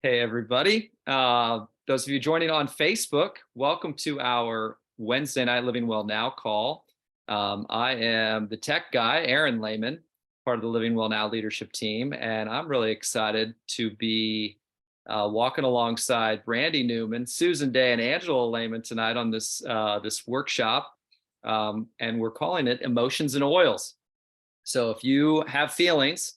Hey, everybody. Those of you joining on Facebook, welcome to our Wednesday Night Living Well Now call. I am the tech guy, Aaron Lahman, part of the Living Well Now leadership team, and I'm really excited to be walking alongside Brandy Newman, Susan Day, and Angela Lahman tonight on this workshop, and we're calling it Emotions and Oils. So if you have feelings,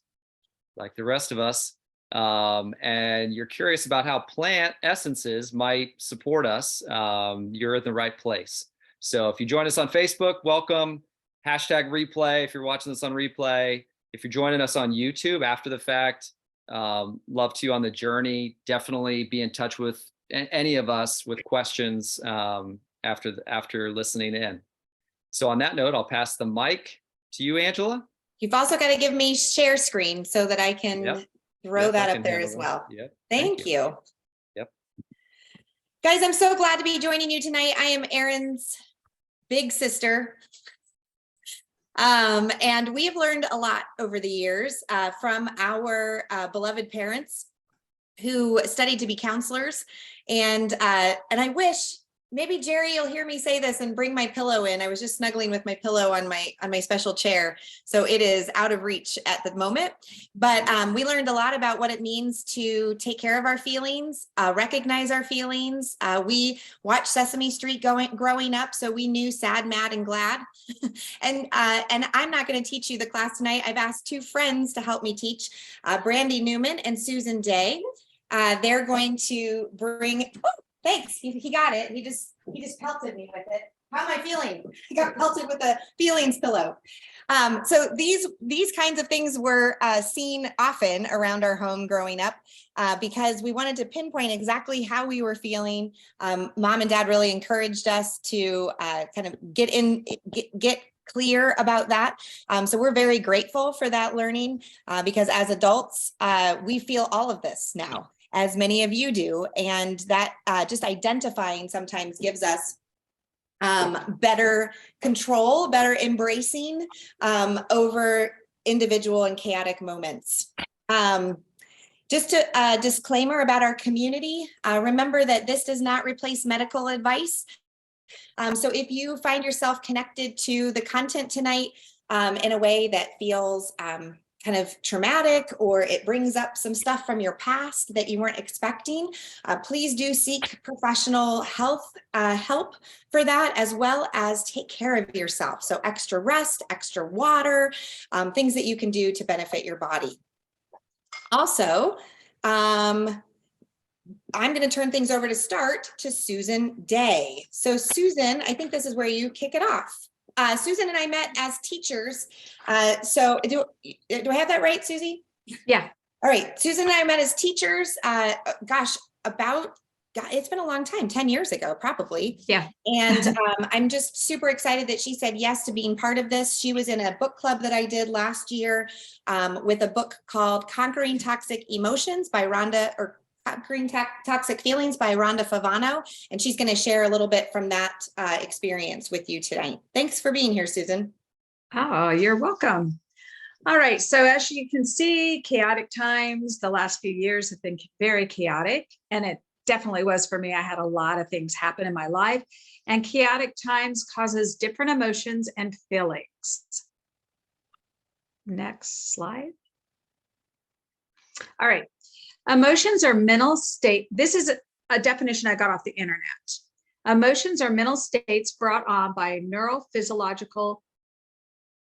like the rest of us, and you're curious about how plant essences might support us, you're in the right place. So if you join us on Facebook, welcome. Hashtag replay if you're watching this on replay. If you're joining us on YouTube after the fact, love to you on the journey. Definitely be in touch with any of us with questions after listening in. So on that note, I'll pass the mic to you, Angela. You've also got to give me share screen so that I can throw that up there as well. Yep. Thank you. Yep. Guys, I'm so glad to be joining you tonight. I am Aaron's big sister. And we have learned a lot over the years from our beloved parents who studied to be counselors. And I wish, maybe Jerry, you'll hear me say this and bring my pillow in. I was just snuggling with my pillow on my special chair, so it is out of reach at the moment. But we learned a lot about what it means to take care of our feelings, recognize our feelings. We watched Sesame Street growing up, so we knew sad, mad, and glad. and I'm not going to teach you the class tonight. I've asked two friends to help me teach, Brandy Newman and Susan Day. They're going to bring. Thanks. He got it. He just pelted me with it. How am I feeling? I got pelted with a feelings pillow. So these kinds of things were seen often around our home growing up because we wanted to pinpoint exactly how we were feeling. Mom and Dad really encouraged us to kind of get clear about that. So we're very grateful for that learning because as adults, we feel all of this now, as many of you do. And that just identifying sometimes gives us better control, better embracing over individual and chaotic moments. Just a disclaimer about our community. Remember that this does not replace medical advice. So if you find yourself connected to the content tonight in a way that feels kind of traumatic, or it brings up some stuff from your past that you weren't expecting, please do seek professional help for that, as well as take care of yourself. So extra rest, extra water, things that you can do to benefit your body. Also, I'm going to turn things over to start to Susan Day. So Susan, I think this is where you kick it off. Susan and I met as teachers. So do I have that right, Susie? Yeah. All right. Susan and I met as teachers, it's been a long time, 10 years ago, probably. Yeah. And I'm just super excited that she said yes to being part of this. She was in a book club that I did last year with a book called Conquering Toxic Emotions by Conquering Toxic Feelings by Rhonda Favano, and she's going to share a little bit from that experience with you tonight. Thanks for being here, Susan. Oh, you're welcome. All right. So as you can see, chaotic times, the last few years have been very chaotic, and it definitely was for me. I had a lot of things happen in my life, and chaotic times causes different emotions and feelings. Next slide. All right. Emotions are mental state. This is a definition I got off the internet. Emotions are mental states brought on by neurophysiological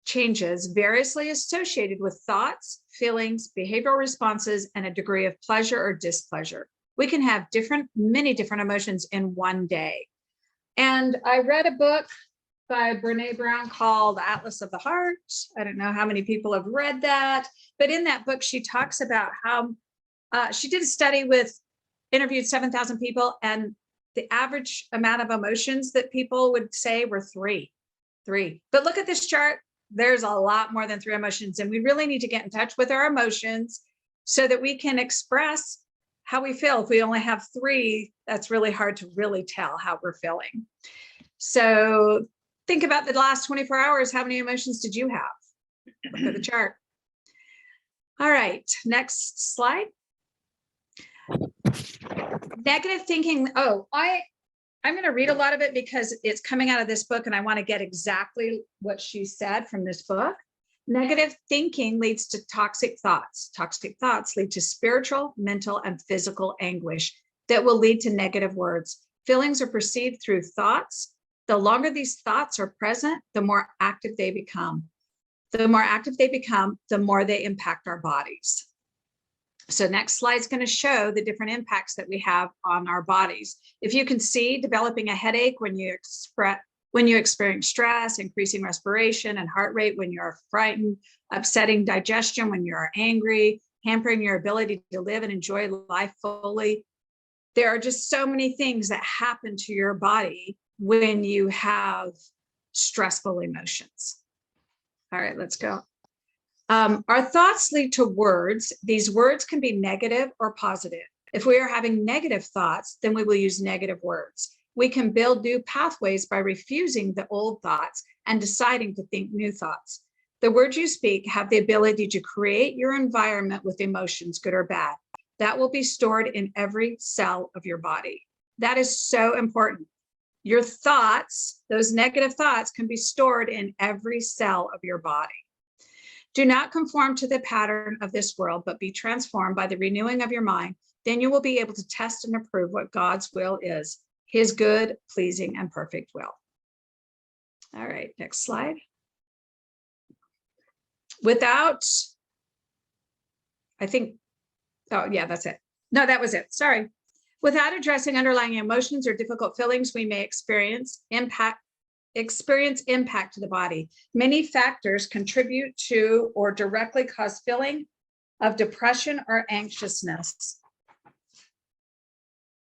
changes variously associated with thoughts, feelings, behavioral responses, and a degree of pleasure or displeasure. We can have many different emotions in one day. And I read a book by Brene Brown called Atlas of the Heart. I don't know how many people have read that, but in that book, she talks about how she did a study interviewed 7,000 people, and the average amount of emotions that people would say were three. But look at this chart. There's a lot more than 3 emotions, and we really need to get in touch with our emotions so that we can express how we feel. If we only have 3, that's really hard to really tell how we're feeling. So think about the last 24 hours. How many emotions did you have? Look at the chart. All right, next slide. Negative thinking. Oh, I'm going to read a lot of it because it's coming out of this book and I want to get exactly what she said from this book. Negative thinking leads to toxic thoughts. Toxic thoughts lead to spiritual, mental, and physical anguish that will lead to negative words. Feelings are perceived through thoughts. The longer these thoughts are present, the more active they become. The more active they become, the more they impact our bodies. So next slide is going to show the different impacts that we have on our bodies. If you can see, developing a headache when you experience stress, increasing respiration and heart rate when you're frightened, upsetting digestion when you're angry, hampering your ability to live and enjoy life fully. There are just so many things that happen to your body when you have stressful emotions. All right, let's go. Our thoughts lead to words. These words can be negative or positive. If we are having negative thoughts, then we will use negative words. We can build new pathways by refusing the old thoughts and deciding to think new thoughts. The words you speak have the ability to create your environment with emotions, good or bad. That will be stored in every cell of your body. That is so important. Your thoughts, those negative thoughts, can be stored in every cell of your body. Do not conform to the pattern of this world, but be transformed by the renewing of your mind. Then you will be able to test and approve what God's will is, his good, pleasing, and perfect will. All right, next slide. Without, I think, oh yeah, that's it. No, that was it, sorry. Without addressing underlying emotions or difficult feelings, we may experience impact to the body. Many factors contribute to or directly cause feeling of depression or anxiousness.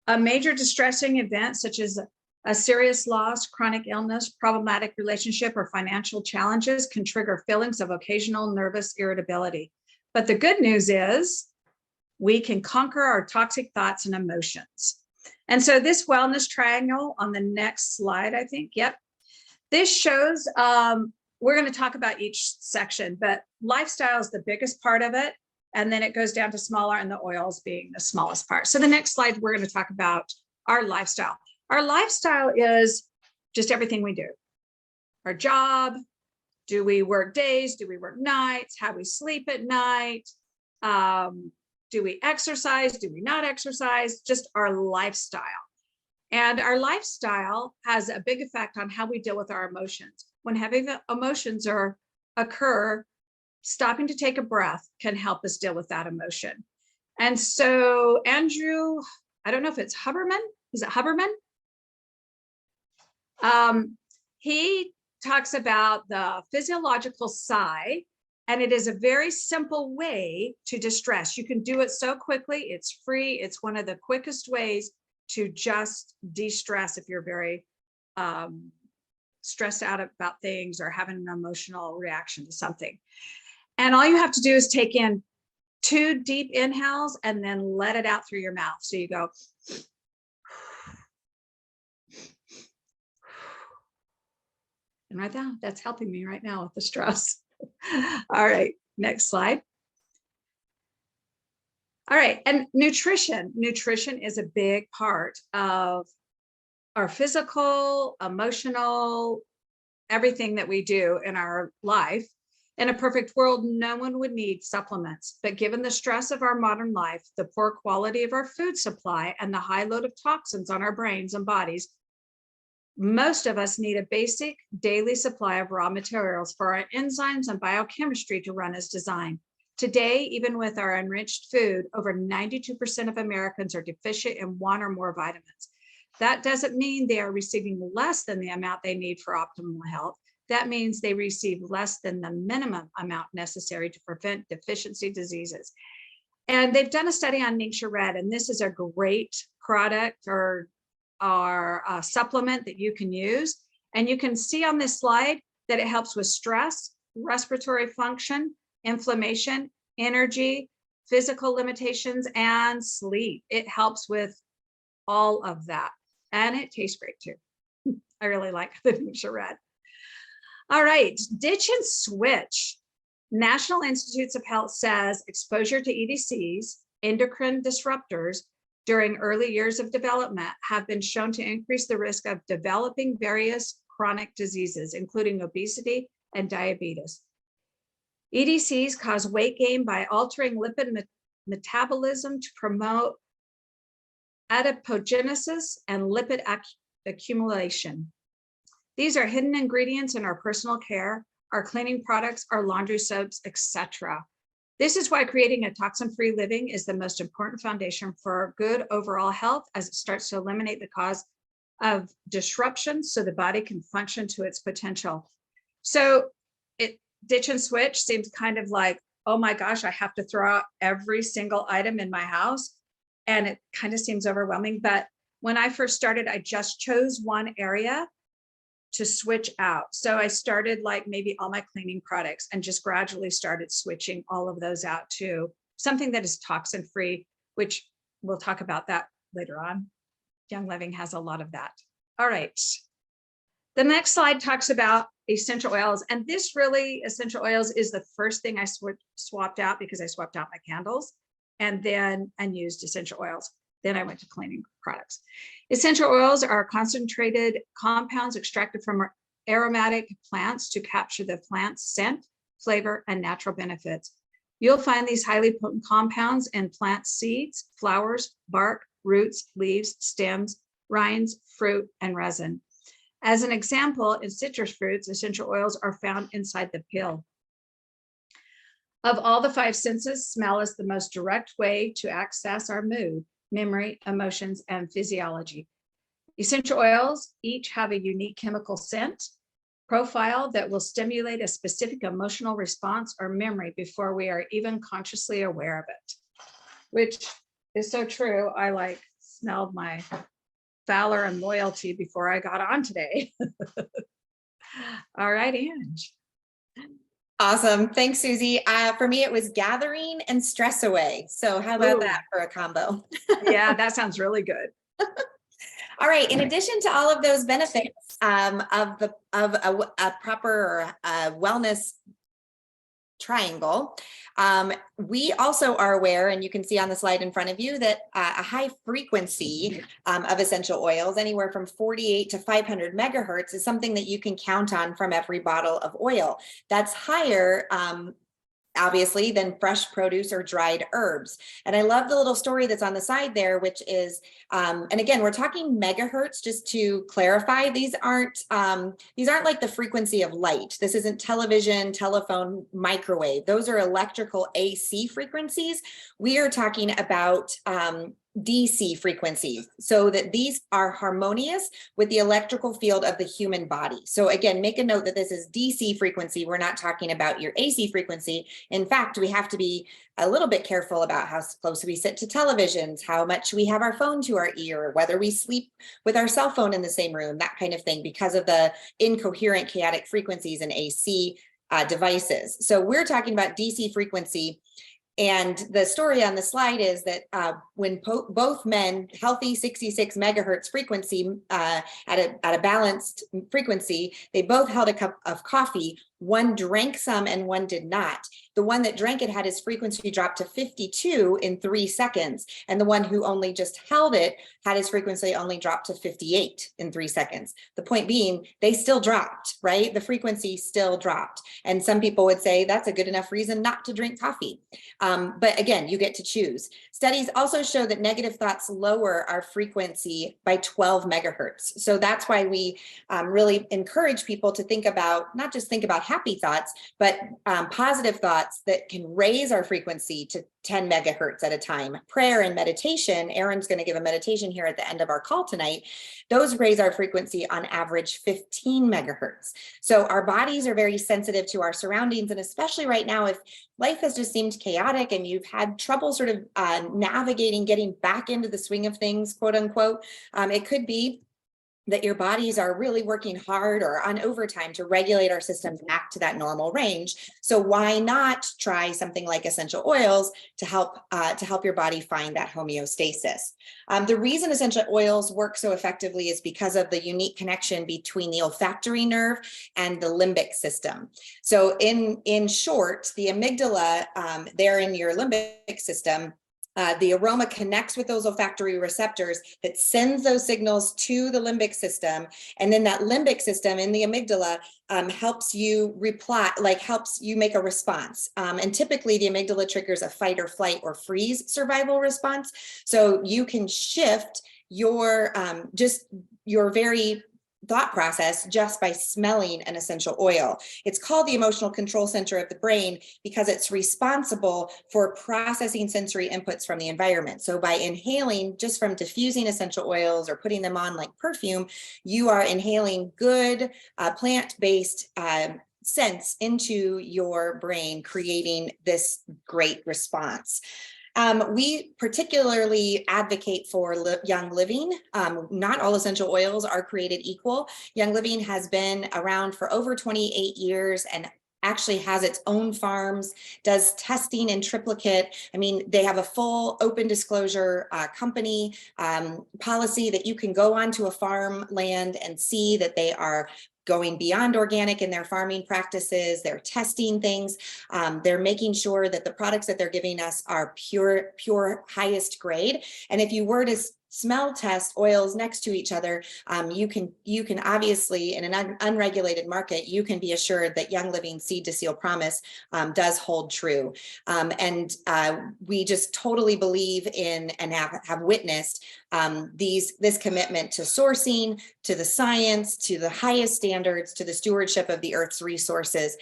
A major distressing event such as a serious loss, chronic illness, problematic relationship, or financial challenges can trigger feelings of occasional nervous irritability. But the good news is we can conquer our toxic thoughts and emotions. And so this wellness triangle on the next slide, I think, yep. This shows, we're going to talk about each section, but lifestyle is the biggest part of it. And then it goes down to smaller, and the oils being the smallest part. So the next slide, we're going to talk about our lifestyle. Our lifestyle is just everything we do. Our job, do we work days? Do we work nights? How we sleep at night? Do we exercise? Do we not exercise? Just our lifestyle. And our lifestyle has a big effect on how we deal with our emotions. When heavy emotions occur, stopping to take a breath can help us deal with that emotion. And so Andrew, I don't know if it's Huberman, is it Huberman? He talks about the physiological sigh, and it is a very simple way to distress. You can do it so quickly, it's free, it's one of the quickest ways to just de-stress if you're very stressed out about things or having an emotional reaction to something. And all you have to do is take in 2 deep inhales and then let it out through your mouth. So you go. And right now, that's helping me right now with the stress. All right, next slide. All right, and nutrition. Nutrition is a big part of our physical, emotional, everything that we do in our life. In a perfect world, no one would need supplements, but given the stress of our modern life, the poor quality of our food supply, and the high load of toxins on our brains and bodies, most of us need a basic daily supply of raw materials for our enzymes and biochemistry to run as designed. Today, even with our enriched food, over 92% of Americans are deficient in 1 or more vitamins. That doesn't mean they are receiving less than the amount they need for optimal health. That means they receive less than the minimum amount necessary to prevent deficiency diseases. And they've done a study on Nature Red, and this is a great product or supplement that you can use. And you can see on this slide that it helps with stress, respiratory function, inflammation, energy, physical limitations, and sleep. It helps with all of that. And it tastes great too. I really like the Nature Red. All right, ditch and switch. National Institutes of Health says exposure to EDCs, endocrine disruptors, during early years of development have been shown to increase the risk of developing various chronic diseases, including obesity and diabetes. EDCs cause weight gain by altering lipid metabolism to promote adipogenesis and lipid accumulation. These are hidden ingredients in our personal care, our cleaning products, our laundry soaps, etc. This is why creating a toxin-free living is the most important foundation for good overall health, as it starts to eliminate the cause of disruption so the body can function to its potential. So ditch and switch seems kind of like, oh my gosh, I have to throw out every single item in my house. And it kind of seems overwhelming. But when I first started, I just chose one area to switch out. So I started like maybe all my cleaning products and just gradually started switching all of those out to something that is toxin free, which we'll talk about that later on. Young Living has a lot of that. All right. The next slide talks about essential oils. And this really, essential oils is the first thing I swapped out, because I swapped out my candles and used essential oils. Then I went to cleaning products. Essential oils are concentrated compounds extracted from aromatic plants to capture the plant's scent, flavor, and natural benefits. You'll find these highly potent compounds in plant seeds, flowers, bark, roots, leaves, stems, rinds, fruit, and resin. As an example, in citrus fruits, essential oils are found inside the peel. Of all the five senses, smell is the most direct way to access our mood, memory, emotions, and physiology. Essential oils each have a unique chemical scent profile that will stimulate a specific emotional response or memory before we are even consciously aware of it, which is so true. I smelled my valor and loyalty before I got on today. All right, Ange. Awesome. Thanks, Susie. For me, it was gathering and stress away. So how about that for a combo? Yeah, that sounds really good. All right. In addition to all of those benefits of a proper wellness triangle, we also are aware, and you can see on the slide in front of you, that a high frequency of essential oils, anywhere from 48 to 500 megahertz, is something that you can count on from every bottle of oil. That's higher, obviously, than fresh produce or dried herbs. And I love the little story that's on the side there, which is, and again, we're talking megahertz, just to clarify. These aren't like the frequency of light. This isn't television, telephone, microwave. Those are electrical AC frequencies. We are talking about DC frequencies, so that these are harmonious with the electrical field of the human body. So again, make a note that this is DC frequency. We're not talking about your AC frequency. In fact, we have to be a little bit careful about how close we sit to televisions, how much we have our phone to our ear, whether we sleep with our cell phone in the same room, that kind of thing, because of the incoherent chaotic frequencies in AC devices. So we're talking about DC frequency. And the story on the slide is that when both men, healthy 66 megahertz frequency, at a balanced frequency, they both held a cup of coffee. One drank some and one did not. The one that drank it had his frequency drop to 52 in 3 seconds. And the one who only just held it had his frequency only drop to 58 in 3 seconds. The point being, they still dropped, right? The frequency still dropped. And some people would say that's a good enough reason not to drink coffee. But again, you get to choose. Studies also show that negative thoughts lower our frequency by 12 megahertz. So that's why we really encourage people to think about, not just think about happy thoughts, but positive thoughts that can raise our frequency to 10 megahertz at a time. Prayer and meditation, Aaron's going to give a meditation here at the end of our call tonight. Those raise our frequency on average 15 megahertz. So our bodies are very sensitive to our surroundings. And especially right now, if life has just seemed chaotic and you've had trouble sort of navigating, getting back into the swing of things, quote unquote, it could be that your bodies are really working hard or on overtime to regulate our systems back to that normal range. So why not try something like essential oils to help your body find that homeostasis? The reason essential oils work so effectively is because of the unique connection between the olfactory nerve and the limbic system. So in short, the amygdala there in your limbic system The aroma connects with those olfactory receptors that sends those signals to the limbic system. And then that limbic system in the amygdala helps you reply, like helps you make a response. And typically the amygdala triggers a fight or flight or freeze survival response. So you can shift your just your very thought process just by smelling an essential oil. It's called the emotional control center of the brain because it's responsible for processing sensory inputs from the environment. So by inhaling just from diffusing essential oils or putting them on like perfume, you are inhaling good plant-based scents into your brain, creating this great response. We particularly advocate for Young Living. Not all essential oils are created equal. Young Living has been around for over 28 years and actually has its own farms, does testing in triplicate. I mean, they have a full open disclosure company policy that you can go onto a farm land and see that they are going beyond organic in their farming practices. They're testing things. They're making sure that the products that they're giving us are pure, highest grade. And if you were to smell test oils next to each other, you can obviously, in an unregulated market, you can be assured that Young Living seed to seal promise does hold true. And we just totally believe in and have witnessed this commitment to sourcing, to the science, to the highest standards, to the stewardship of the earth's resources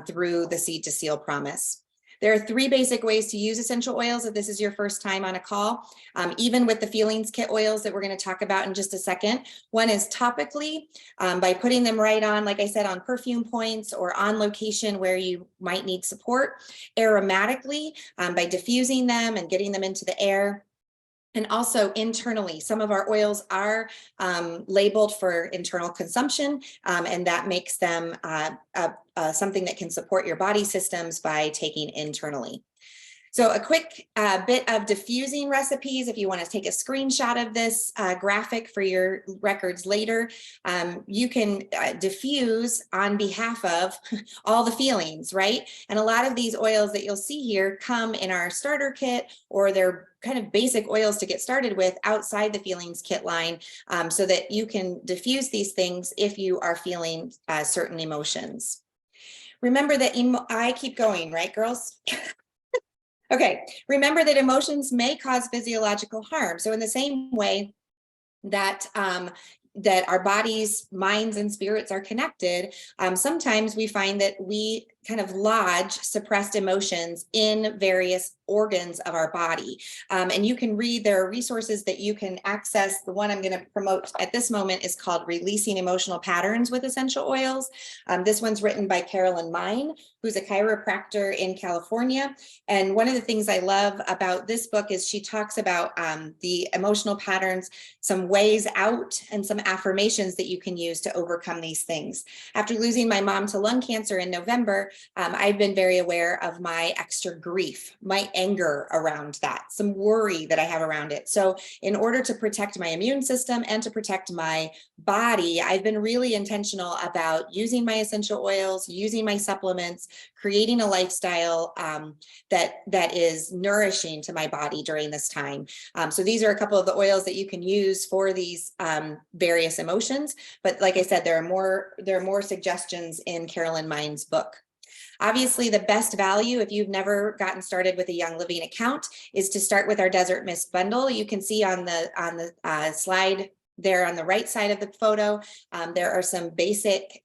through the seed to seal promise. There are 3 basic ways to use essential oils if this is your first time on a call, even with the feelings kit oils that we're going to talk about in just a second. One is topically, by putting them right on, like I said, on perfume points or on location where you might need support. Aromatically, by diffusing them and getting them into the air. And also internally, some of our oils are labeled for internal consumption, and that makes them something that can support your body systems by taking internally. So a quick bit of diffusing recipes. If you want to take a screenshot of this graphic for your records later, you can diffuse on behalf of all the feelings, right? And a lot of these oils that you'll see here come in our starter kit, or they're kind of basic oils to get started with outside the feelings kit line, so that you can diffuse these things if you are feeling certain emotions. Remember that I keep going, right, girls? Okay, remember that emotions may cause physiological harm. So in the same way that that our bodies, minds, and spirits are connected, sometimes we find that we kind of lodge suppressed emotions in various organs of our body. And you can read, there are resources that you can access. The one I'm going to promote at this moment is called Releasing Emotional Patterns with Essential Oils. This one's written by Carolyn Mine, who's a chiropractor in California. And one of the things I love about this book is she talks about the emotional patterns, some ways out, and some affirmations that you can use to overcome these things. After losing my mom to lung cancer in November, I've been very aware of my extra grief, my anger around that, some worry that I have around it. So in order to protect my immune system and to protect my body, I've been really intentional about using my essential oils, using my supplements, creating a lifestyle that is nourishing to my body during this time. So these are a couple of the oils that you can use for these various emotions. But like I said, there are more suggestions in Carolyn Mine's book. Obviously, the best value, if you've never gotten started with a Young Living account, is to start with our Desert Mist bundle. You can see on the slide there on the right side of the photo, there are some basic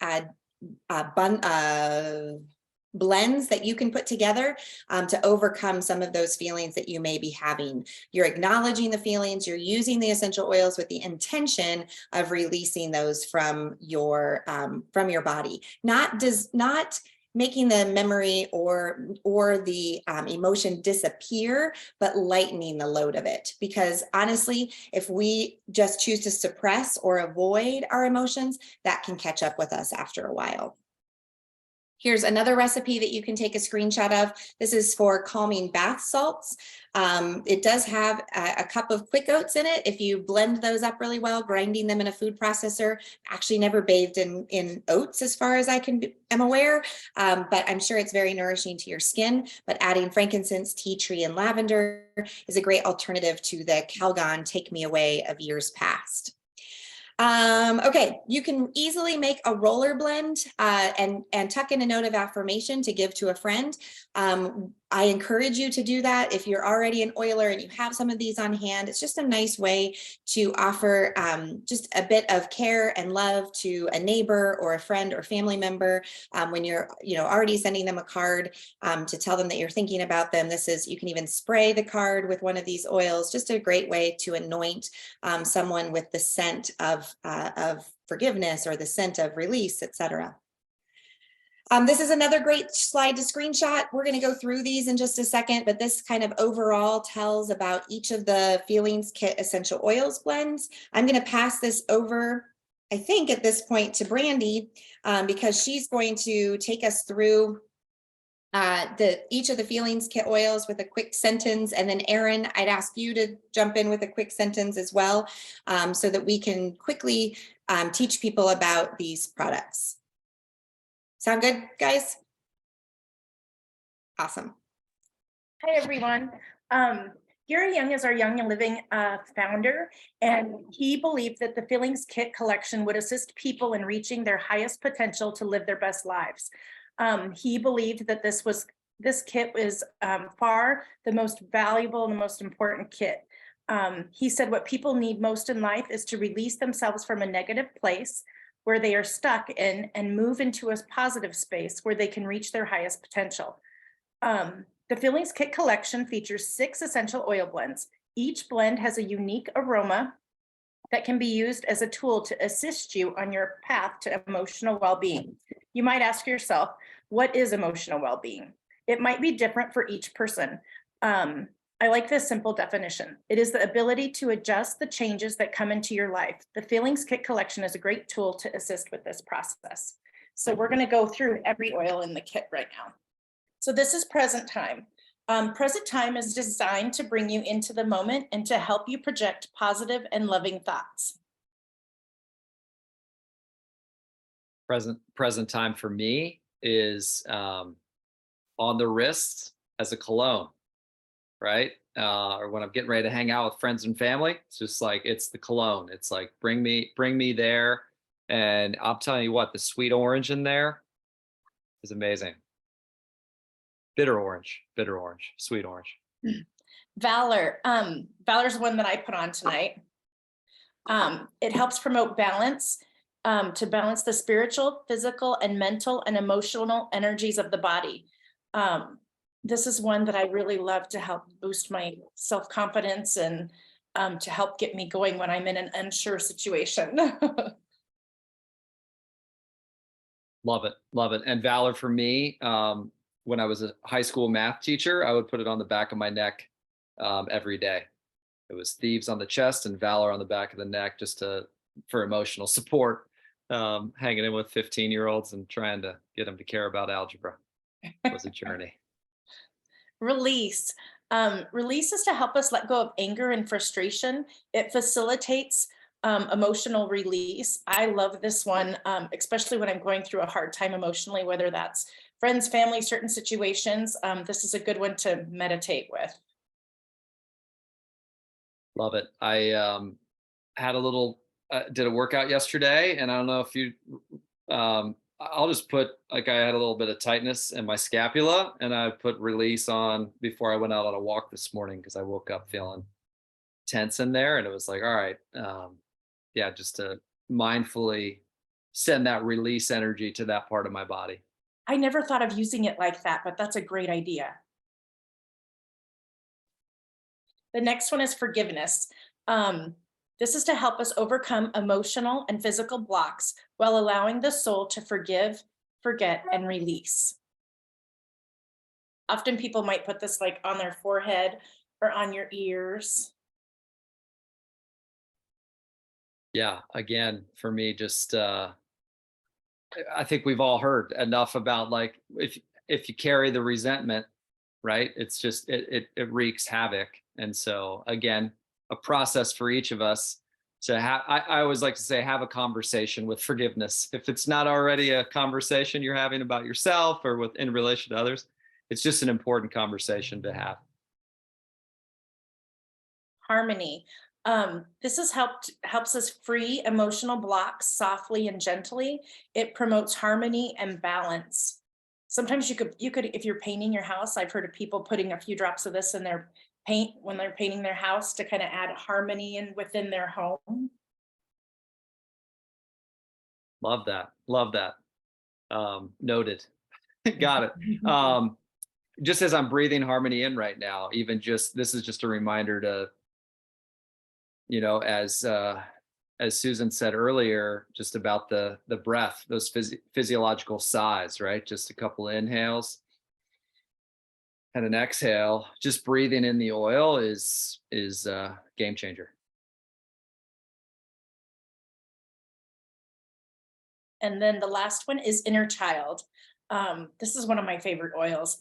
blends that you can put together to overcome some of those feelings that you may be having. You're acknowledging the feelings, you're using the essential oils with the intention of releasing those from your body. Not making the memory or the emotion disappear, but lightening the load of it. Because honestly, if we just choose to suppress or avoid our emotions, that can catch up with us after a while. Here's another recipe that you can take a screenshot of. This is for calming bath salts. It does have a cup of quick oats in it. If you blend those up really well, grinding them in a food processor, actually never bathed in oats as far as am aware, but I'm sure it's very nourishing to your skin. But adding frankincense, tea tree, and lavender is a great alternative to the Calgon Take Me Away of years past. Okay, you can easily make a roller blend and tuck in a note of affirmation to give to a friend. I encourage you to do that if you're already an oiler and you have some of these on hand. It's just a nice way to offer just a bit of care and love to a neighbor or a friend or family member when you're already sending them a card to tell them that you're thinking about them. You can even spray the card with one of these oils. Just a great way to anoint someone with the scent of forgiveness or the scent of release, etc. This is another great slide to screenshot. We're going to go through these in just a second, but this kind of overall tells about each of the Feelings Kit essential oils blends. I'm going to pass this over, I think at this point, to Brandy because she's going to take us through each of the Feelings Kit oils with a quick sentence. And then Erin, I'd ask you to jump in with a quick sentence as well so that we can quickly teach people about these products. Sound good, guys? Awesome. Hi, everyone. Gary Young is our Young and Living founder, and he believed that the Feelings Kit collection would assist people in reaching their highest potential to live their best lives. He believed that this kit was far the most valuable and the most important kit. He said what people need most in life is to release themselves from a negative place where they are stuck in and move into a positive space where they can reach their highest potential. The Feelings Kit collection features 6 essential oil blends. Each blend has a unique aroma that can be used as a tool to assist you on your path to emotional well-being. You might ask yourself, what is emotional well-being? It might be different for each person. I like this simple definition. It is the ability to adjust the changes that come into your life. The Feelings Kit collection is a great tool to assist with this process. So we're going to go through every oil in the kit right now. So this is present time. Present time is designed to bring you into the moment and to help you project positive and loving thoughts. Present time for me is on the wrist as a cologne, right? Or when I'm getting ready to hang out with friends and family, it's just like, it's the cologne. It's like, bring me there. And I'm telling you what, the sweet orange in there is amazing. Bitter orange, sweet orange. Valor. Valor's one that I put on tonight. It helps promote balance, to balance the spiritual, physical, and mental and emotional energies of the body. This is one that I really love to help boost my self-confidence and to help get me going when I'm in an unsure situation. Love it. And Valor for me, when I was a high school math teacher, I would put it on the back of my neck every day. It was Thieves on the chest and Valor on the back of the neck, just for emotional support, hanging in with 15-year-olds and trying to get them to care about algebra. It was a journey. Release. Release is to help us let go of anger and frustration. It facilitates emotional release. I love this one, especially when I'm going through a hard time emotionally, whether that's friends, family, certain situations. This is a good one to meditate with. Love it. I had did a workout yesterday, and I don't know if you, I'll just put, like, I had a little bit of tightness in my scapula, and I put release on before I went out on a walk this morning because I woke up feeling tense in there, and it was like, all right, yeah, just to mindfully send that release energy to that part of my body. I never thought of using it like that, but that's a great idea. The next one is forgiveness. This is to help us overcome emotional and physical blocks while allowing the soul to forgive, forget, and release. Often people might put this like on their forehead or on your ears. Yeah, again, for me, just I think we've all heard enough about like if you carry the resentment, right? It's just it wreaks havoc. And so again, a process for each of us to have. I always like to say, have a conversation with forgiveness. If it's not already a conversation you're having about yourself or with in relation to others, it's just an important conversation to have. Harmony. This helps us free emotional blocks softly and gently. It promotes harmony and balance. Sometimes you could, if you're painting your house, I've heard of people putting a few drops of this in their paint when they're painting their house to kind of add harmony in within their home. Love that. Love that. Noted. Got it. Just as I'm breathing harmony in right now, even just this is just a reminder to, as Susan said earlier, just about the breath, those physiological sighs, right? Just a couple of inhales and an exhale. Just breathing in the oil is a game changer. And then the last one is inner child. This is one of my favorite oils.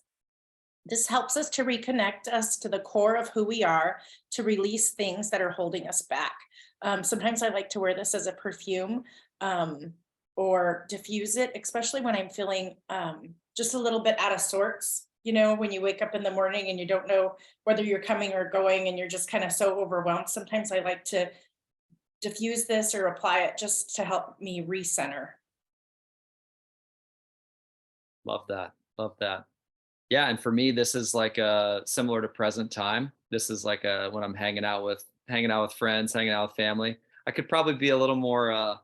This helps us to reconnect us to the core of who we are, to release things that are holding us back. Sometimes I like to wear this as a perfume or diffuse it, especially when I'm feeling just a little bit out of sorts. When you wake up in the morning and you don't know whether you're coming or going and you're just kind of so overwhelmed. Sometimes I like to diffuse this or apply it just to help me recenter. Love that. Love that. Yeah. And for me, this is like similar to present time. This is like when I'm hanging out with friends, hanging out with family. I could probably be a little more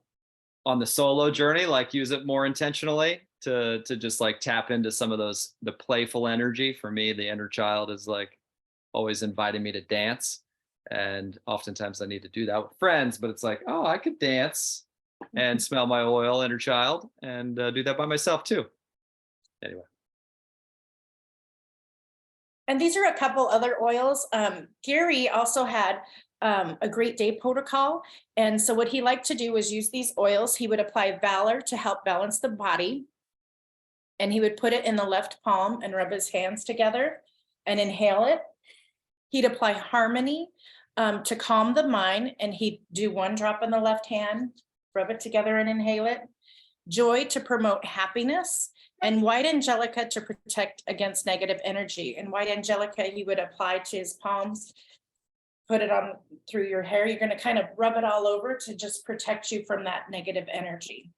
on the solo journey, like use it more intentionally to just like tap into some of the playful energy. For me, the inner child is like always inviting me to dance. And oftentimes I need to do that with friends, but it's like, oh, I could dance and smell my oil, inner child, and do that by myself too. Anyway. And these are a couple other oils. Gary also had a great day protocol. And so what he liked to do was use these oils. He would apply Valor to help balance the body. And he would put it in the left palm and rub his hands together and inhale it. He'd apply Harmony to calm the mind. And he'd do 1 drop in the left hand, rub it together and inhale it. Joy to promote happiness. And White Angelica to protect against negative energy. And White Angelica, he would apply to his palms, put it on through your hair. You're going to kind of rub it all over to just protect you from that negative energy.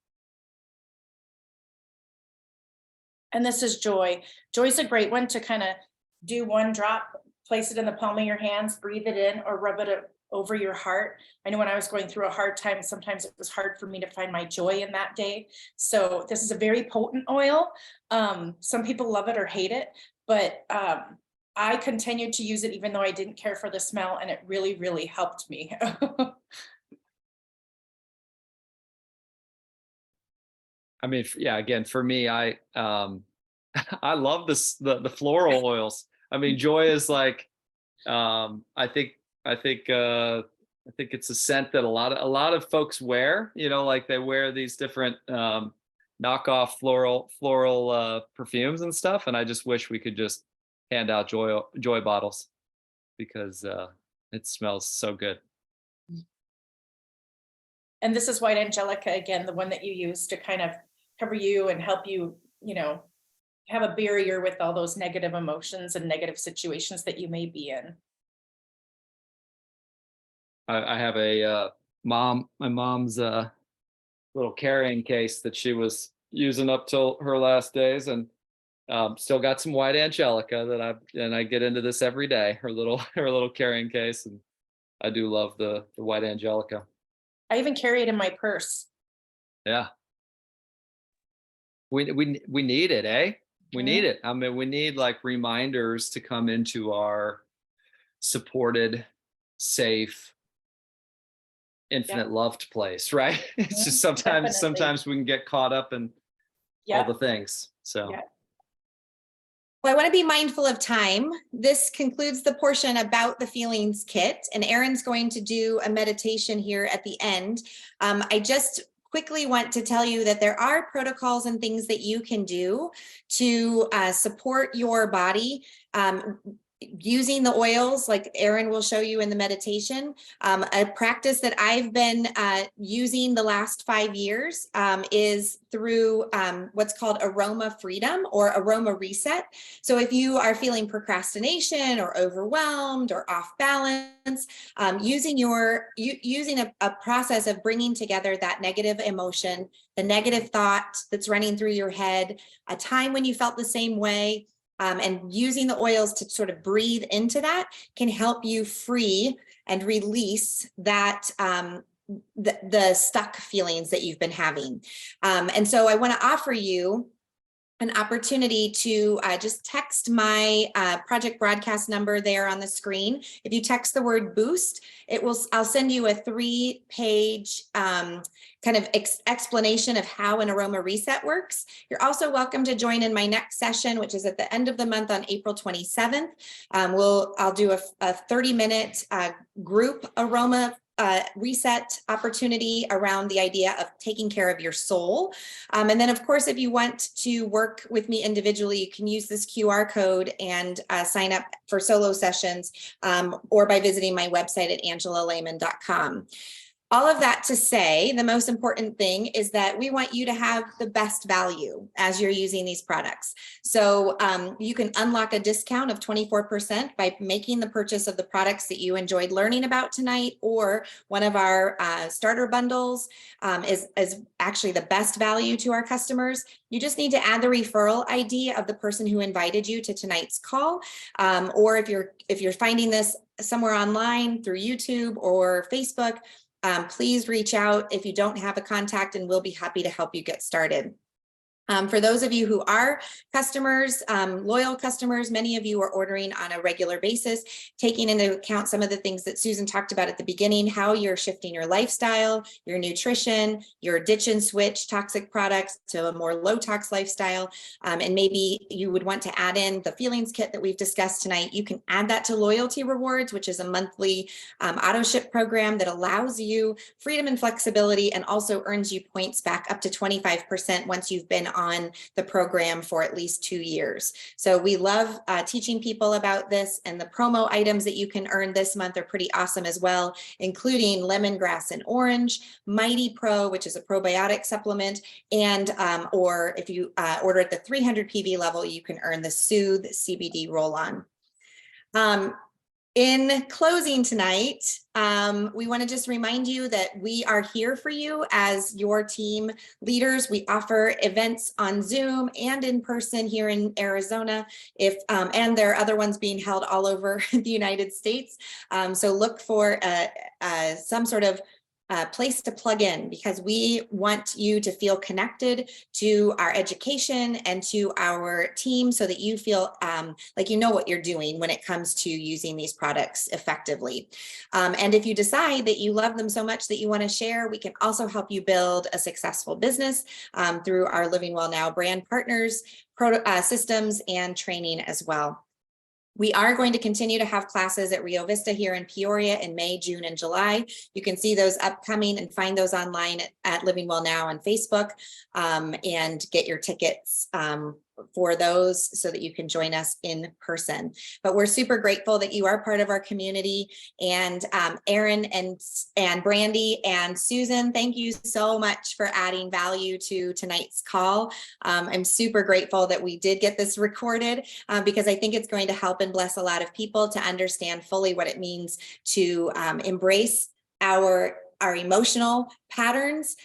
And this is Joy. Joy's a great one to kind of do 1 drop, place it in the palm of your hands, breathe it in, or rub it over your heart. I know when I was going through a hard time, sometimes it was hard for me to find my joy in that day. So this is a very potent oil. Some people love it or hate it, but I continued to use it even though I didn't care for the smell, and it really, really helped me. I mean, yeah, again, for me, I I love the floral oils. I mean, Joy is like, I think it's a scent that a lot of folks wear, like they wear these different knockoff floral perfumes and stuff. And I just wish we could just hand out joy bottles because it smells so good. And this is White Angelica, again, the one that you use to kind of cover you and help you, have a barrier with all those negative emotions and negative situations that you may be in. I have my mom's little carrying case that she was using up till her last days, and still got some White Angelica I get into this every day. Her little carrying case, and I do love the White Angelica. I even carry it in my purse. Yeah. We need it, eh? We need it. I mean, we need like reminders to come into our supported, safe, infinite loved place, right? It's just sometimes we can get caught up in all the things. So Well, I want to be mindful of time. This concludes the portion about the feelings kit, and Erin's going to do a meditation here at the end. I just quickly want to tell you that there are protocols and things that you can do to support your body. Using the oils, like Erin will show you in the meditation. A practice that I've been using the last 5 years is through what's called aroma freedom or aroma reset. So if you are feeling procrastination or overwhelmed or off balance, using a process of bringing together that negative emotion, the negative thought that's running through your head, a time when you felt the same way, and using the oils to sort of breathe into that can help you free and release that the stuck feelings that you've been having. And so I want to offer you an opportunity to just text my project broadcast number there on the screen. If you text the word boost, I'll send you a 3-page kind of explanation of how an aroma reset works. You're also welcome to join in my next session, which is at the end of the month on April 27th. I'll do a 30-minute group aroma reset opportunity around the idea of taking care of your soul. And then, of course, if you want to work with me individually, you can use this QR code and sign up for solo sessions or by visiting my website at angelalahman.com. All of that to say, the most important thing is that we want you to have the best value as you're using these products. So you can unlock a discount of 24% by making the purchase of the products that you enjoyed learning about tonight, or one of our starter bundles is actually the best value to our customers. You just need to add the referral ID of the person who invited you to tonight's call. Or if you're finding this somewhere online through YouTube or Facebook, please reach out if you don't have a contact, and we'll be happy to help you get started. For those of you who are customers, loyal customers, many of you are ordering on a regular basis, taking into account some of the things that Susan talked about at the beginning, how you're shifting your lifestyle, your nutrition, your ditch and switch toxic products to a more low tox lifestyle. And maybe you would want to add in the feelings kit that we've discussed tonight. You can add that to loyalty rewards, which is a monthly auto ship program that allows you freedom and flexibility and also earns you points back up to 25% once you've been on the program for at least 2 years. So we love teaching people about this, and the promo items that you can earn this month are pretty awesome as well, including lemongrass and orange, Mighty Pro, which is a probiotic supplement, and or if you order at the 300 PV level, you can earn the Soothe CBD roll-on. In closing tonight, we want to just remind you that we are here for you as your team leaders. We offer events on Zoom and in person here in Arizona, and there are other ones being held all over the United States. So look for some sort of place to plug in, because we want you to feel connected to our education and to our team so that you feel like you know what you're doing when it comes to using these products effectively. And if you decide that you love them so much that you want to share, we can also help you build a successful business through our Living Well Now brand partners, systems, and training as well. We are going to continue to have classes at Rio Vista here in Peoria in May, June, and July. You can see those upcoming and find those online at Living Well Now on Facebook, and get your tickets for those so that you can join us in person. But we're super grateful that you are part of our community. And Erin and Brandy and Susan, thank you so much for adding value to tonight's call. I'm super grateful that we did get this recorded because I think it's going to help and bless a lot of people to understand fully what it means to embrace our emotional patterns,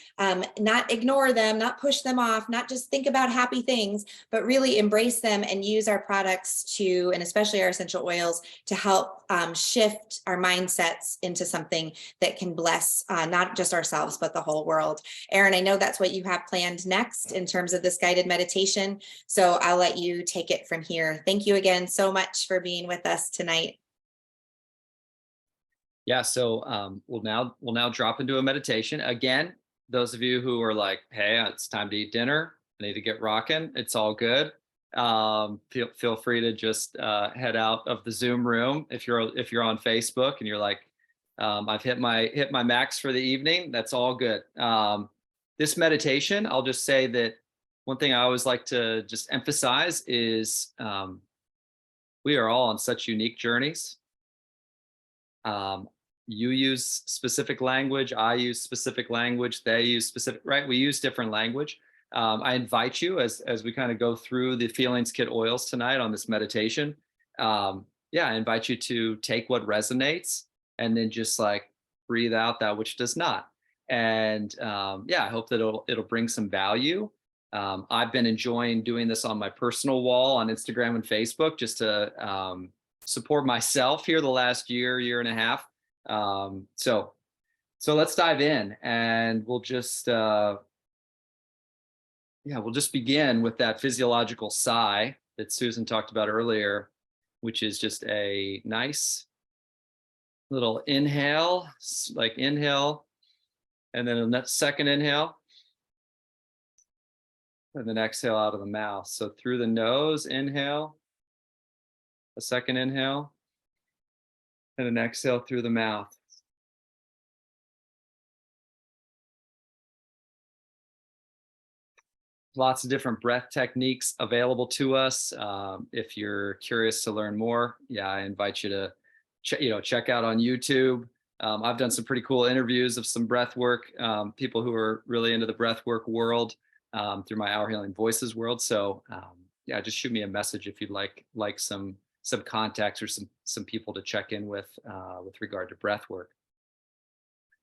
not ignore them, not push them off, not just think about happy things, but really embrace them and use our products to, and especially our essential oils, to help shift our mindsets into something that can bless not just ourselves, but the whole world. Erin, I know that's what you have planned next in terms of this guided meditation, so I'll let you take it from here. Thank you again so much for being with us tonight. Yeah, so we'll now drop into a meditation. Again, those of you who are like, hey, it's time to eat dinner, I need to get rocking, it's all good. Feel free to just head out of the Zoom room. If you're on Facebook and you're like, I've hit my max for the evening, that's all good. this meditation, I'll just say that one thing I always like to just emphasize is we are all on such unique journeys. You use specific language, I use specific language, they use specific, right? We use different language. I invite you as we kind of go through the Feelings Kit oils tonight on this meditation. Yeah, I invite you to take what resonates and then just like breathe out that which does not. And yeah, I hope that it'll bring some value. I've been enjoying doing this on my personal wall on Instagram and Facebook just to support myself here the last year and a half. So let's dive in, and we'll just we'll just begin with that physiological sigh that Susan talked about earlier, which is just a nice little inhale, like inhale, and then a second inhale, and then exhale out of the mouth. So through the nose, inhale, a second inhale, and an exhale through the mouth. Lots of different breath techniques available to us. If you're curious to learn more, yeah, I invite you to check out on YouTube. I've done some pretty cool interviews of some breath work, people who are really into the breath work world through my Our Healing Voices world. So yeah, just shoot me a message if you'd like some contacts or some people to check in with regard to breath work.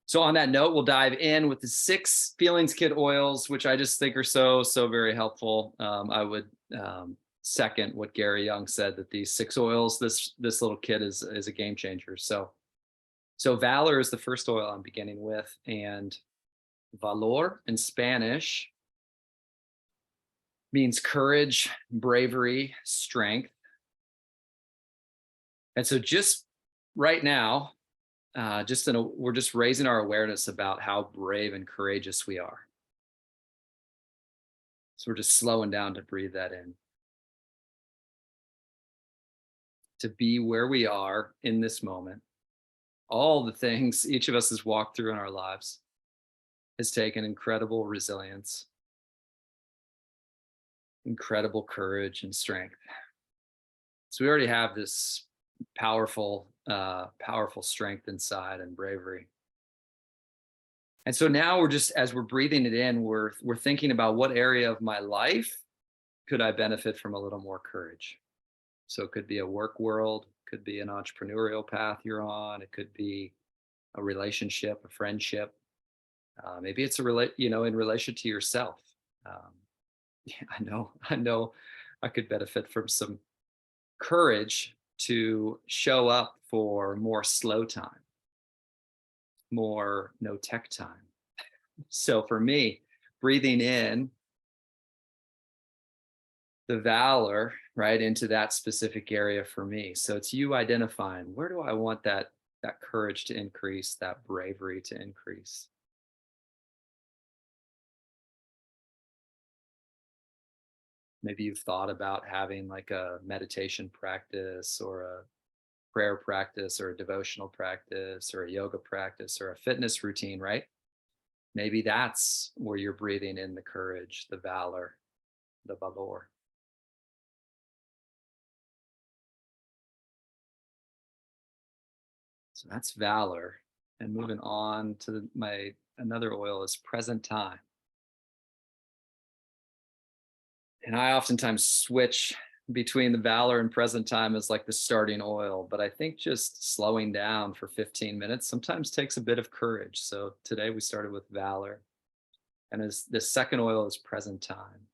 So on that note, we'll dive in with the 6 Feelings Kit oils, which I just think are so very helpful. I would second what Gary Young said, that these 6 oils, this little kit is a game changer. So Valor is the first oil I'm beginning with, and Valor in Spanish means courage, bravery, strength. And so just right now, we're just raising our awareness about how brave and courageous we are. So we're just slowing down to breathe that in. To be where we are in this moment. All the things each of us has walked through in our lives has taken incredible resilience, incredible courage and strength. So we already have this powerful strength inside and bravery. And so now we're just, as we're breathing it in, we're thinking about what area of my life could I benefit from a little more courage. So it could be a work world, could be an entrepreneurial path you're on, it could be a relationship, a friendship. Maybe it's in relation to yourself. Yeah, I know I could benefit from some courage to show up for more slow time, more no tech time. So for me, breathing in the valor, right, into that specific area for me. So it's you identifying, where do I want that courage to increase, that bravery to increase? Maybe you've thought about having like a meditation practice or a prayer practice or a devotional practice or a yoga practice or a fitness routine, right? Maybe that's where you're breathing in the courage, the valor, the valor. So that's valor. And moving on to another oil is present time. And I oftentimes switch between the valor and present time as like the starting oil, but I think just slowing down for 15 minutes sometimes takes a bit of courage. So today we started with valor, and as the second oil is present time.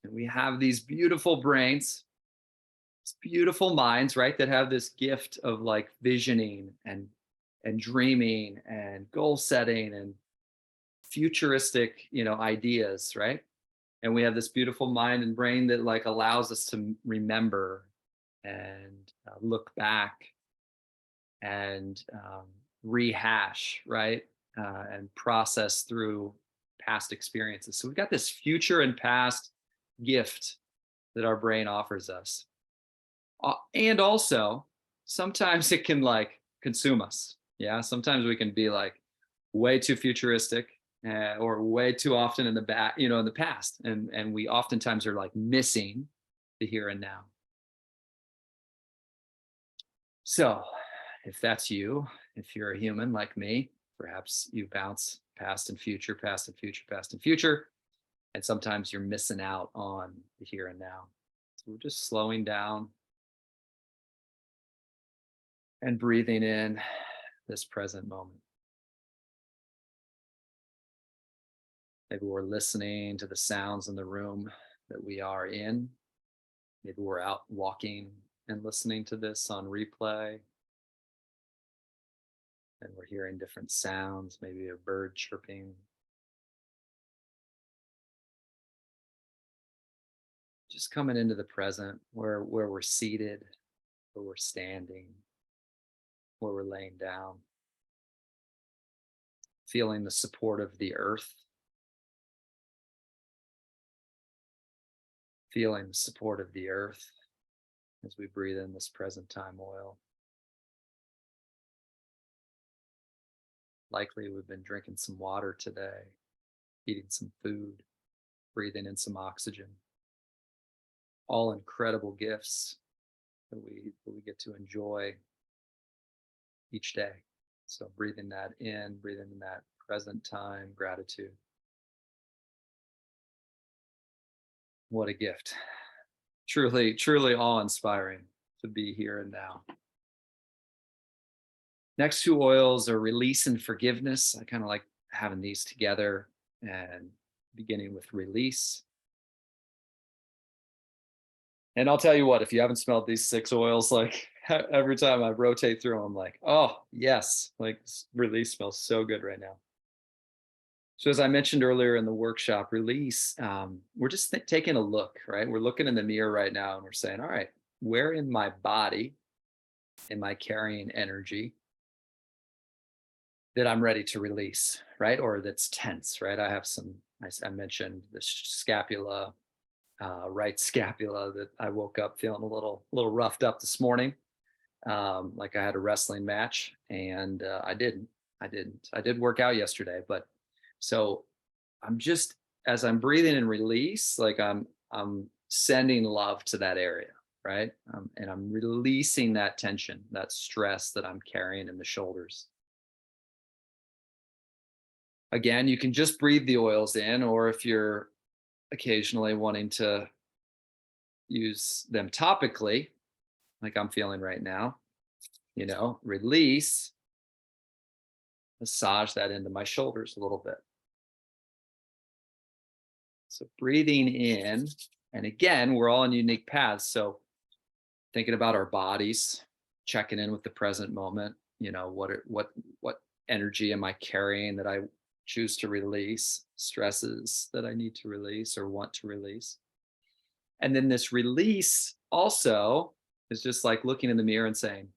And we have these beautiful brains, these beautiful minds, right, that have this gift of like visioning and dreaming and goal setting and futuristic, ideas, right? And we have this beautiful mind and brain that like allows us to remember and look back and rehash, right? And process through past experiences. So we've got this future and past gift that our brain offers us. And also, sometimes it can like consume us. Yeah, sometimes we can be like way too futuristic, or way too often in the back, in the past. And we oftentimes are like missing the here and now. So if that's you, if you're a human like me, perhaps you bounce past and future, past and future, past and future. And sometimes you're missing out on the here and now. So we're just slowing down and breathing in this present moment. Maybe we're listening to the sounds in the room that we are in. Maybe we're out walking and listening to this on replay. And we're hearing different sounds, maybe a bird chirping. Just coming into the present where we're seated, where we're standing, where we're laying down. Feeling the support of the earth. Feeling the support of the earth as we breathe in this present time oil. Likely we've been drinking some water today, eating some food, breathing in some oxygen. All incredible gifts that we get to enjoy each day. So breathing that in, breathing in that present time, gratitude. What a gift. Truly, truly awe-inspiring to be here and now. Next two oils are release and forgiveness. I kind of like having these together and beginning with release. And I'll tell you what, if you haven't smelled these 6 oils, like every time I rotate through them, I'm like, oh, yes, like release smells so good right now. So as I mentioned earlier in the workshop, release, we're just taking a look, right? We're looking in the mirror right now and we're saying, all right, where in my body am I carrying energy that I'm ready to release, right? Or that's tense, right? I have some, I mentioned the scapula, right scapula, that I woke up feeling a little roughed up this morning. Like I had a wrestling match, and I did work out yesterday, but so I'm just, as I'm breathing in release, like I'm sending love to that area, right? And I'm releasing that tension, that stress that I'm carrying in the shoulders. Again, you can just breathe the oils in, or if you're occasionally wanting to use them topically, like I'm feeling right now, release, massage that into my shoulders a little bit. So breathing in, and again, we're all on unique paths. So thinking about our bodies, checking in with the present moment, what energy am I carrying that I choose to release, stresses that I need to release or want to release. And then this release also is just like looking in the mirror and saying,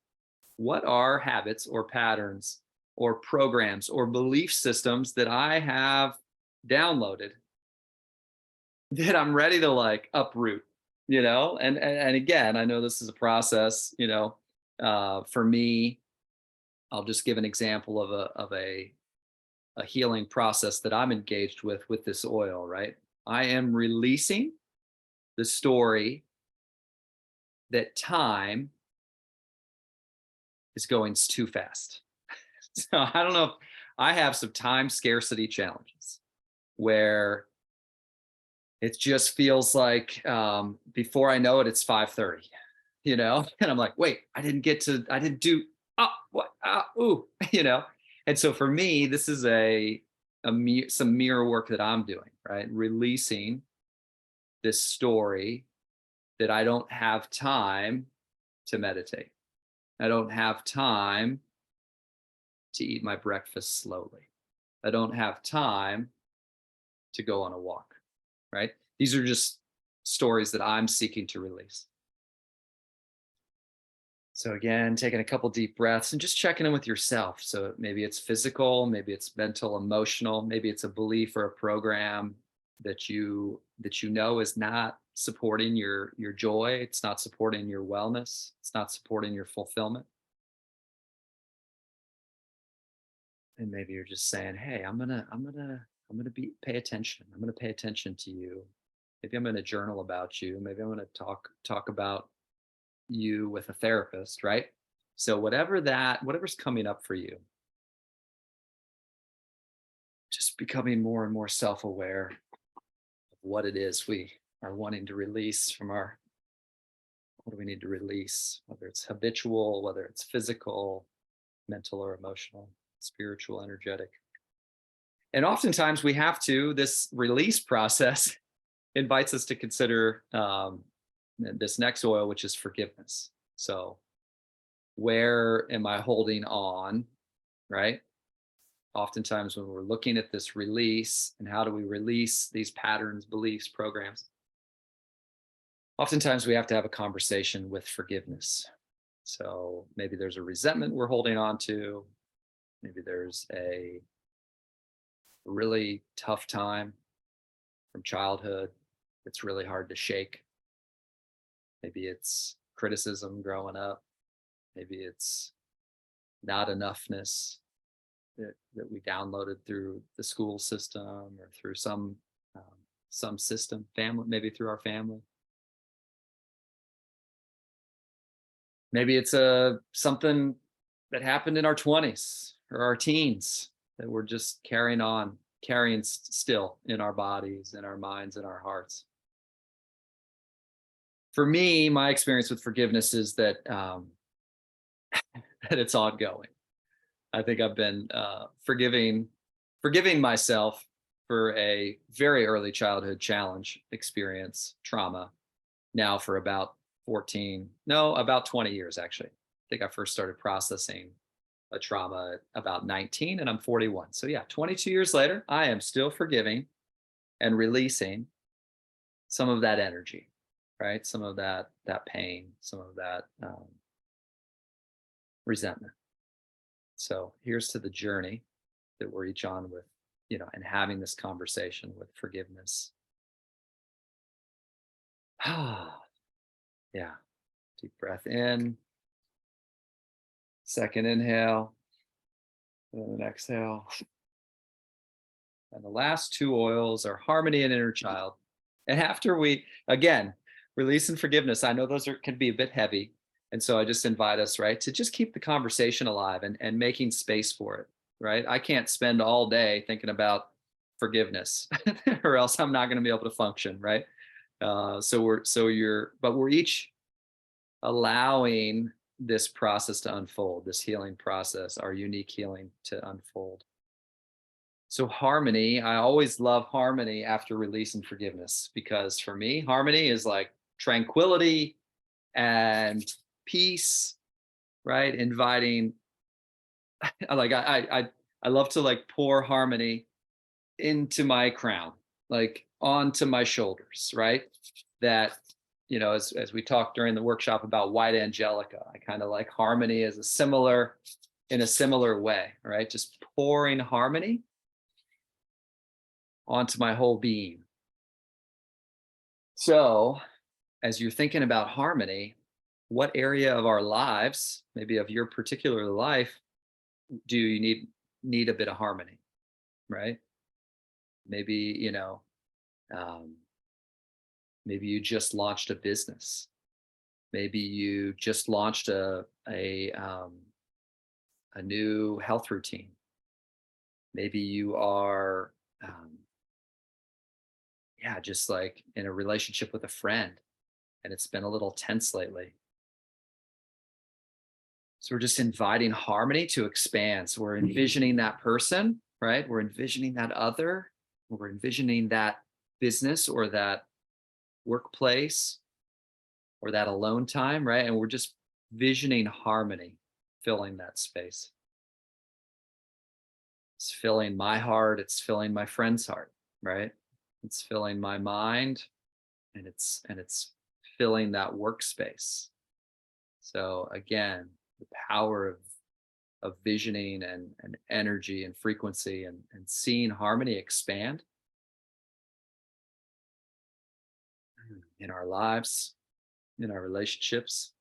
what are habits or patterns or programs or belief systems that I have downloaded that I'm ready to like uproot, and again, I know this is a process, for me, I'll just give an example of a healing process that I'm engaged with this oil, right? I am releasing the story that time is going too fast. So I don't know if I have some time scarcity challenges where it just feels like before I know it, it's 5:30, and I'm like, wait, I didn't do, And so for me, this is some mirror work that I'm doing, right? Releasing this story that I don't have time to meditate. I don't have time to eat my breakfast slowly. I don't have time to go on a walk, right? These are just stories that I'm seeking to release. So again, taking a couple deep breaths and just checking in with yourself. So maybe it's physical, maybe it's mental, emotional, maybe it's a belief or a program that you know is not supporting your joy, it's not supporting your wellness, it's not supporting your fulfillment. And maybe you're just saying, hey, I'm gonna I'm going to pay attention. I'm going to pay attention to you. Maybe I'm going to journal about you. Maybe I'm going to talk about you with a therapist, right? So whatever's coming up for you, just becoming more and more self-aware of what it is we are wanting to release from what do we need to release, whether it's habitual, whether it's physical, mental or emotional, spiritual, energetic. And oftentimes this release process invites us to consider this next oil, which is forgiveness. So where am I holding on, right? Oftentimes when we're looking at this release and how do we release these patterns, beliefs, programs, oftentimes we have to have a conversation with forgiveness. So maybe there's a resentment we're holding on to. Maybe there's a really tough time from childhood that's really hard to shake. Maybe it's criticism growing up. Maybe it's not enoughness that we downloaded through the school system or through some system, family, maybe through our family. Maybe it's something that happened in our 20s or our teens that we're just carrying still in our bodies, in our minds, in our hearts. For me, my experience with forgiveness is that that it's ongoing. I think I've been forgiving myself for a very early childhood challenge experience, trauma, now for about 20 years, actually. I think I first started processing a trauma at about 19 and I'm 41. So yeah, 22 years later, I am still forgiving and releasing some of that energy, right? Some of that pain, some of that resentment. So here's to the journey that we're each on with, and having this conversation with forgiveness. Yeah. Deep breath in. Second inhale. And then exhale. And the last two oils are harmony and inner child. And after we, again, release and forgiveness, I know those can be a bit heavy. And so I just invite us, right, to just keep the conversation alive and making space for it, right? I can't spend all day thinking about forgiveness or else I'm not going to be able to function, right? But we're each allowing this process to unfold, this healing process, our unique healing to unfold. So harmony, I always love harmony after release and forgiveness, because for me, harmony is like tranquility and peace, right? Inviting, I love to like pour harmony into my crown, like onto my shoulders, right? That, as we talked during the workshop about white angelica, I kind of like harmony in a similar way, right? Just pouring harmony onto my whole being. So as you're thinking about harmony, what area of our lives, maybe of your particular life, do you need a bit of harmony, right? Maybe, maybe you just launched a business. Maybe you just launched a new health routine. Maybe you are, just like in a relationship with a friend and it's been a little tense lately. So we're just inviting harmony to expand. So we're envisioning that person, right? We're envisioning that other, we're envisioning that business or that workplace or that alone time, right? And we're just visioning harmony, filling that space. It's filling my heart, it's filling my friend's heart, right? It's filling my mind, and it's filling that workspace. So again, the power of visioning and energy and frequency and seeing harmony expand in our lives, in our relationships.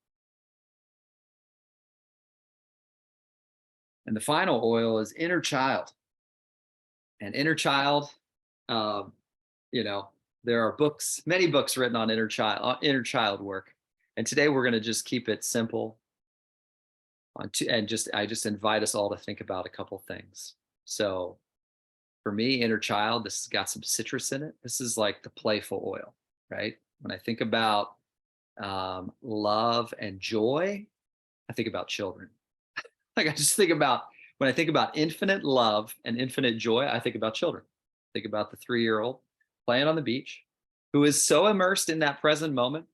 And the final oil is inner child. And inner child, Um, you know, there are books, many books written on inner child work. And today we're going to just keep it simple and I just invite us all to think about a couple things. So for me, inner child, this has got some citrus in it. This is like the playful oil, right? When I think about love and joy, I think about children. Like I just think about when I think about infinite love and infinite joy, I think about children. Think about the 3-year-old playing on the beach who is so immersed in that present moment.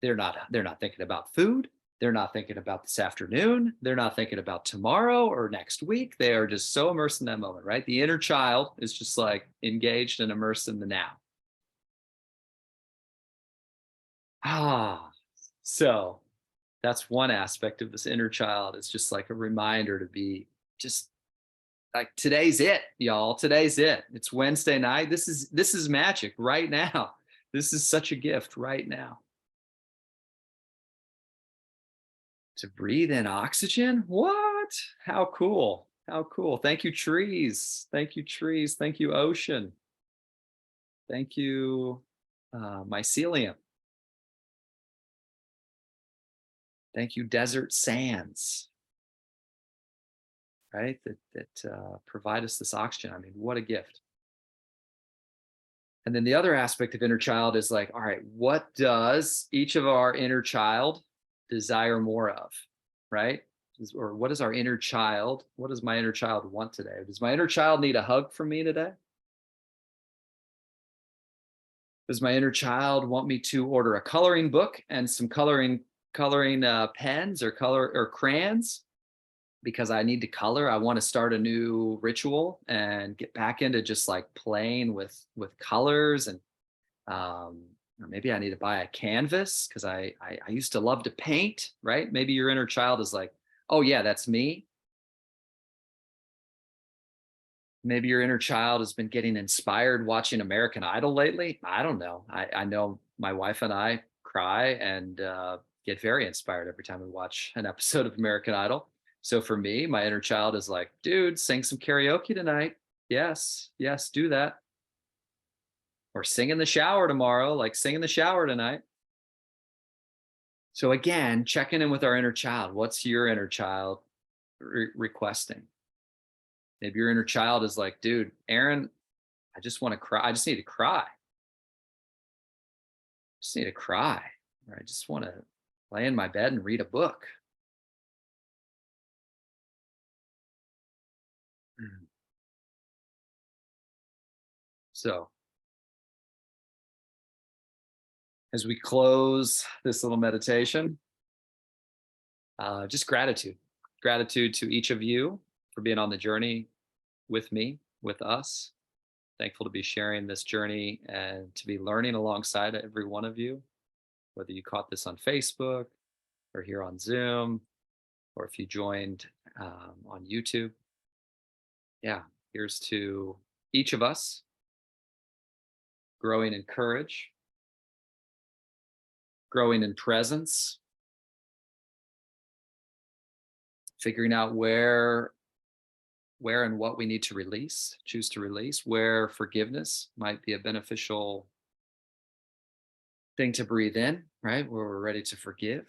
They're not thinking about food. They're not thinking about this afternoon. They're not thinking about tomorrow or next week. They are just so immersed in that moment, right? The inner child is just like engaged and immersed in the now. So that's one aspect of this inner child. It's just like a reminder to be just like, today's it, y'all. Today's it. It's Wednesday night. This is magic right now. This is such a gift right now. To breathe in oxygen? What? How cool. How cool. Thank you, trees. Thank you, trees. Thank you, ocean. Thank you, mycelium. Thank you, desert sands, right? That provide us this oxygen. I mean, what a gift. And then the other aspect of inner child is like, all right, what does each of our inner child desire more of, right? Or what does our inner child, what does my inner child want today? Does my inner child need a hug from me today? Does my inner child want me to order a coloring book and some coloring pens or crayons because I need to color? I want to start a new ritual and get back into just like playing with colors, and or maybe I need to buy a canvas because I used to love to paint, right? Maybe your inner child is like, oh yeah, that's me. Maybe your inner child has been getting inspired watching American Idol lately. I don't know. I know my wife and I cry and get very inspired every time we watch an episode of American Idol. So for me, my inner child is like, dude, sing some karaoke tonight. Yes, yes, do that. Or sing in the shower tomorrow, like sing in the shower tonight. So again, checking in with our inner child. What's your inner child requesting? Maybe your inner child is like, dude, Aaron, I just want to cry. I just need to cry. Just need to cry. Or I just want to lay in my bed and read a book. So as we close this little meditation, just gratitude. Gratitude to each of you for being on the journey with me, with us. Thankful to be sharing this journey and to be learning alongside every one of you, whether you caught this on Facebook or here on Zoom, or if you joined on YouTube. Yeah, here's to each of us growing in courage, growing in presence, figuring out where and what we need to choose to release, where forgiveness might be a beneficial thing to breathe in, right? Where we're ready to forgive.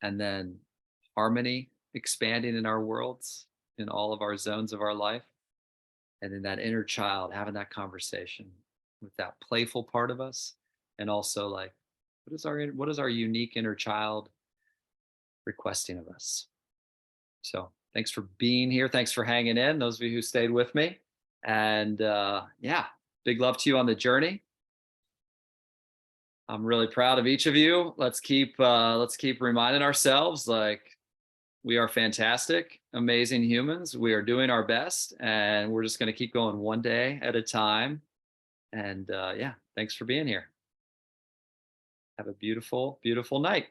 And then harmony expanding in our worlds, in all of our zones of our life. And then that inner child having that conversation with that playful part of us. And also like, what is our unique inner child requesting of us? So thanks for being here. Thanks for hanging in, those of you who stayed with me. And yeah, big love to you on the journey. I'm really proud of each of you. Let's keep reminding ourselves like we are fantastic, amazing humans. We are doing our best, and we're just going to keep going one day at a time. And yeah, thanks for being here. Have a beautiful, beautiful night.